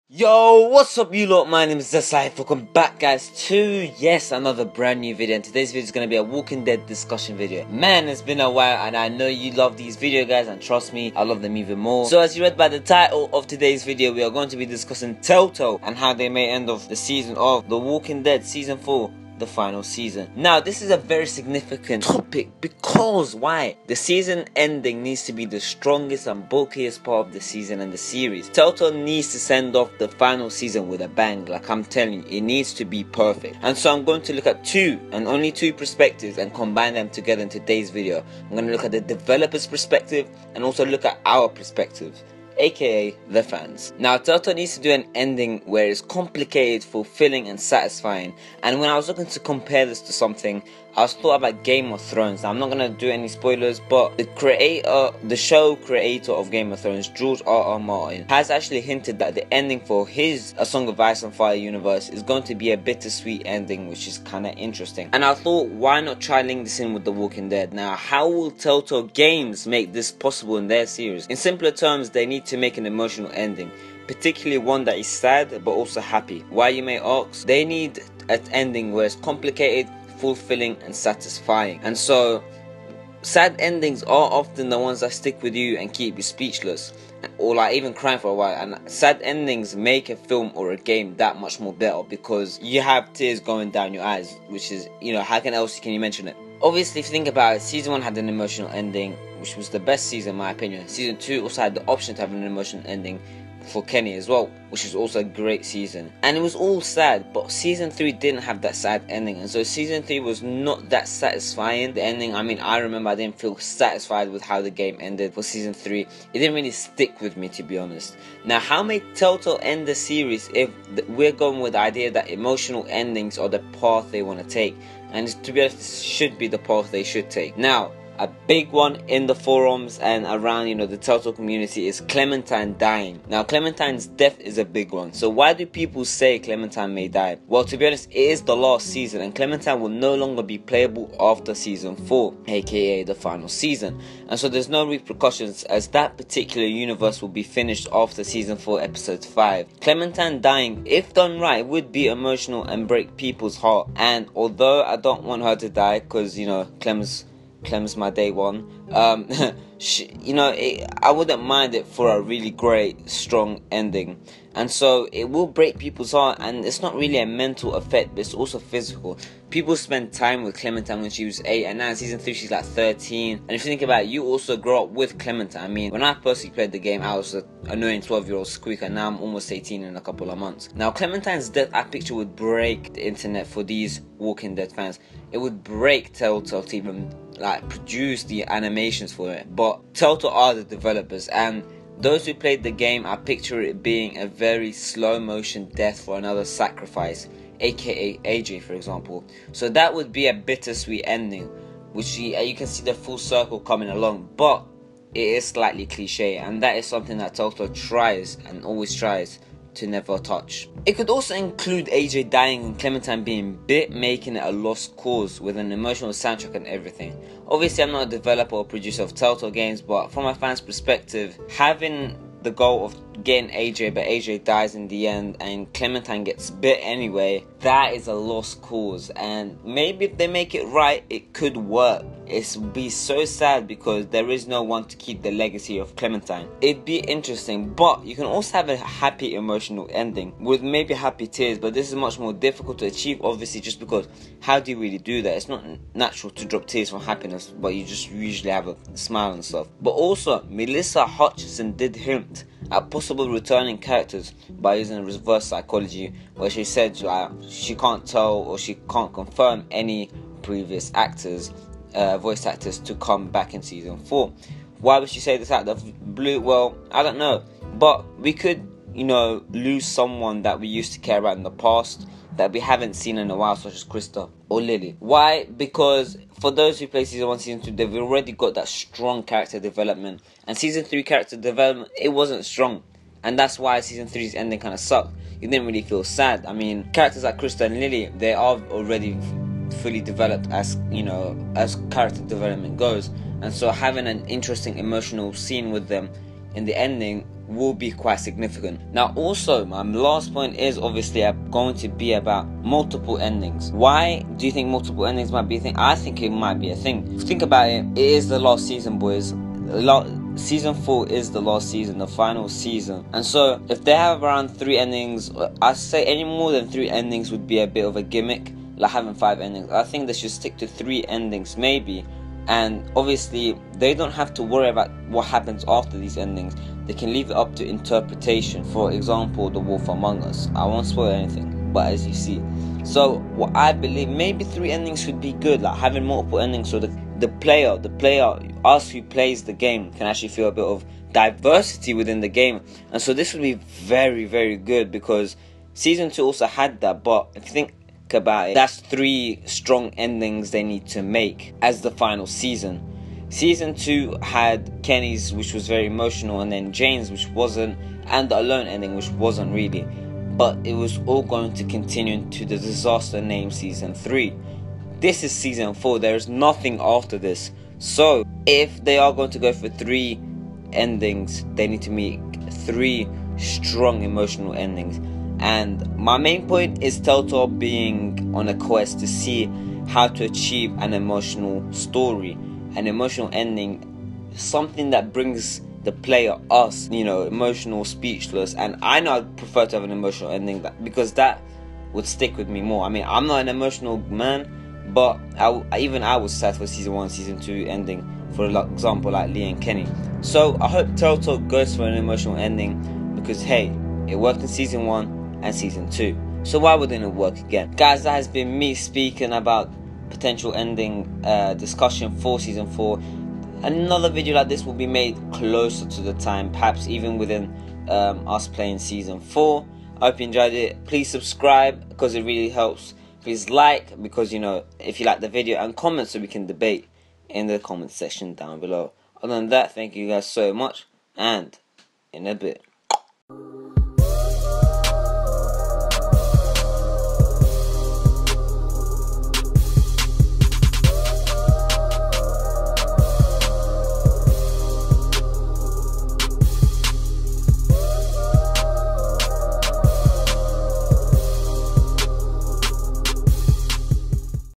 Yo, what's up you lot? My name is SIFmasry. Welcome back guys to, another brand new video. And today's video is going to be a Walking Dead discussion video. Man, it's been a while and I know you love these video guys, and trust me, I love them even more. So as you read by the title of today's video, we are going to be discussing Telltale and how they may end off the season of The Walking Dead Season 4. The final season. Now this is a very significant topic because why? The season ending needs to be the strongest and bulkiest part of the season and the series. Telltale needs to send off the final season with a bang. Like I'm telling you, it needs to be perfect. And so I'm going to look at two and only two perspectives and combine them together in today's video. I'm going to look at the developer's perspective and also look at our perspective, aka the fans. Now Telltale needs to do an ending where it's complicated, fulfilling and satisfying. And when I was looking to compare this to something, I was thought about Game of Thrones. Now, I'm not gonna do any spoilers, but the show creator of Game of Thrones, George R.R. Martin, has actually hinted that the ending for his A Song of Ice and Fire universe is going to be a bittersweet ending, which is kind of interesting. And I thought, why not try link this in with The Walking Dead? Now, how will Telltale Games make this possible in their series? In simpler terms, they need to make an emotional ending, particularly one that is sad but also happy. Why, you may ask? They need an ending where it's complicated, fulfilling and satisfying. And so sad endings are often the ones that stick with you and keep you speechless, or like even crying for a while. And sad endings make a film or a game that much more better because you have tears going down your eyes, which is, how else can you mention it? Obviously, if you think about it, season 1 had an emotional ending, which was the best season in my opinion. Season 2 also had the option to have an emotional ending for Kenny as well, which is also a great season, and it was all sad. But season 3 didn't have that sad ending, and so season 3 was not that satisfying. The ending, I remember I didn't feel satisfied with how the game ended for season 3. It didn't really stick with me, to be honest. Now, how may Telltale end the series if we're going with the idea that emotional endings are the path they want to take? And to be honest, this should be the path they should take. Now, a big one in the forums and around, the Telltale community is Clementine dying. Now, Clementine's death is a big one. So why do people say Clementine may die? Well, to be honest, it is the last season and Clementine will no longer be playable after season 4, aka the final season. And so there's no repercussions as that particular universe will be finished after season 4, episode 5. Clementine dying, if done right, would be emotional and break people's heart. And although I don't want her to die because, Clem's my day one. I wouldn't mind it for a really great, strong ending. And so it will break people's heart, and it's not really a mental effect, but it's also physical. People spend time with Clementine when she was 8, and now in season 3 she's like 13. And if you think about it, you also grow up with Clementine. When I personally played the game, I was an annoying 12-year-old squeaker. Now I'm almost 18 in a couple of months. Now, Clementine's death, I picture, would break the internet for these Walking Dead fans. It would break Telltale to even produce the animations for it. But Telltale are the developers, and those who played the game, I picture it being a very slow motion death for another sacrifice, aka AJ, for example. So that would be a bittersweet ending, which you can see the full circle coming along, but it is slightly cliche, and that is something that Telltale tries and always tries to never touch. It could also include AJ dying and Clementine being bit, making it a lost cause with an emotional soundtrack and everything. Obviously, I'm not a developer or producer of Telltale games, but from a fan's perspective, having the goal of getting AJ, but AJ dies in the end and Clementine gets bit anyway, that is a lost cause. And maybe if they make it right, it could work. It would be so sad because there is no one to keep the legacy of Clementine. It'd be interesting, but you can also have a happy emotional ending with maybe happy tears, but this is much more difficult to achieve, obviously, just because how do you really do that? It's not natural to drop tears from happiness, but you just usually have a smile and stuff. But also, Melissa Hutchison did hint at possible returning characters by using reverse psychology, where she said she can't tell or she can't confirm any previous actors, voice actors, to come back in season 4. Why would she say this out of the blue? Well, I don't know, but we could lose someone that we used to care about in the past that we haven't seen in a while, such as Krista or Lily. Why? Because for those who play season 1, season 2, they've already got that strong character development, and season 3 character development, it wasn't strong, and that's why season 3's ending kind of sucked. You didn't really feel sad. Characters like Krista and Lily, they are already fully developed as character development goes, and so having an interesting emotional scene with them in the ending will be quite significant. Now also, my last point is obviously going to be about multiple endings. Why do you think multiple endings might be a thing? I think it might be a thing. Think about it, it is the last season, boys. Season 4 is the last season, the final season, and so if they have around 3 endings, I'd say any more than 3 endings would be a bit of a gimmick, like having 5 endings. I think they should stick to 3 endings maybe, and obviously they don't have to worry about what happens after these endings. They can leave it up to interpretation. For example, The Wolf Among Us. I won't spoil anything, but as you see. So what I believe, maybe 3 endings should be good, like having multiple endings, so the player, us who plays the game, can actually feel a bit of diversity within the game. And so this would be very, very good, because season 2 also had that. But if you think about it, that's 3 strong endings they need to make as the final season. Season 2 had Kenny's, which was very emotional, and then Jane's, which wasn't, and the Alone ending, which wasn't really. But it was all going to continue into the disaster named Season 3. This is Season 4, there is nothing after this. So if they are going to go for 3 endings, they need to make 3 strong emotional endings. And my main point is Telltale being on a quest to see how to achieve an emotional story, an emotional ending, something that brings the player, us, emotional, speechless. And I know I'd prefer to have an emotional ending, because that would stick with me more. I mean, I'm not an emotional man, but I was sad for Season 1, Season 2 ending, for example, like Lee and Kenny. So I hope Telltale goes for an emotional ending, because hey, it worked in Season 1 and Season 2, so why wouldn't it work again? Guys, that has been me speaking about potential ending discussion for Season 4. Another video like this will be made closer to the time, perhaps even within us playing Season 4. I hope you enjoyed it. Please subscribe, because it really helps. Please like, because if you like the video, and comment so we can debate in the comment section down below. Other than that, thank you guys so much, and in a bit.